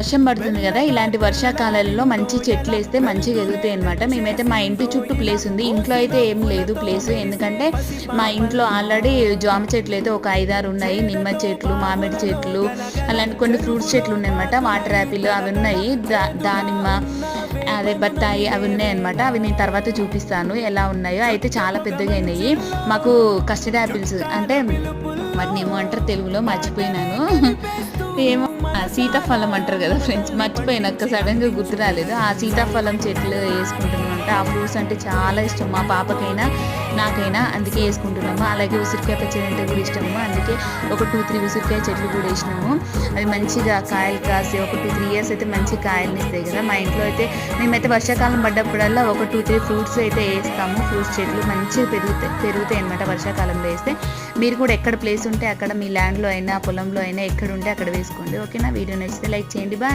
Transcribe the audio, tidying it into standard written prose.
వర్షం పడుతుంది కదా, ఇలాంటి వర్షాకాలంలో మంచి చెట్లు వేస్తే మంచిగా ఎదుగుతాయి అనమాట. మేమైతే మా ఇంటి చుట్టూ ప్లేస్ ఉంది, ఇంట్లో అయితే ఏం లేదు ప్లేస్. ఎందుకంటే మా ఇంట్లో ఆల్రెడీ జామ చెట్లు అయితే ఒక 5-6 ఉన్నాయి, నిమ్మ చెట్లు, మామిడి చెట్లు, అలాంటి కొన్ని ఫ్రూట్స్ చెట్లు ఉన్నాయన్నమాట. వాటర్ యాపిల్ అవి ఉన్నాయి, దానిమ్మ, అదే బత్తాయి అవి ఉన్నాయన్నమాట. అవి నేను తర్వాత చూపిస్తాను ఎలా ఉన్నాయో. అయితే చాలా పెద్దగా అయినాయి. మాకు కస్టర్డ్ యాపిల్స్ అంటే వాటిని ఏమో అంటారు తెలుగులో, మర్చిపోయినాను. ఏమో సీతాఫలం అంటారు కదా ఫ్రెండ్స్, మర్చిపోయినాక సడన్గా గుర్తు రాలేదు. ఆ సీతాఫలం చెట్లు వేసుకుంటున్నాం. ఆ ఫ్రూట్స్ అంటే చాలా ఇష్టం మా పాపకైనా నాకైనా, అందుకే వేసుకుంటున్నాము. అలాగే ఉసిరికాయ పచ్చడి అంటే కూడా ఇష్టము, అందుకే ఒక 2-3 ఉసిరికాయ చెట్లు కూడా వేసినాము. అవి మంచిగా కాయలు కాసి ఒక 2-3 ఇయర్స్ అయితే మంచి కాయలు ఇస్తాయి కదా. మా ఇంట్లో అయితే మేమైతే వర్షాకాలం పడ్డప్పుడల్లా ఒక 2-3 ఫ్రూట్స్ అయితే వేస్తాము. ఫ్రూట్స్ చెట్లు మంచిగా పెరుగుతాయి అనమాట వర్షాకాలంలో వేస్తే. మీరు కూడా ఎక్కడ ప్లేస్ ఉంటే అక్కడ, మీ ల్యాండ్లో అయినా పొలంలో అయినా ఎక్కడ ఉంటే అక్కడ వేసుకోండి. ఓకేనా? వీడియో నచ్చితే లైక్ చేయండి. బాయ్.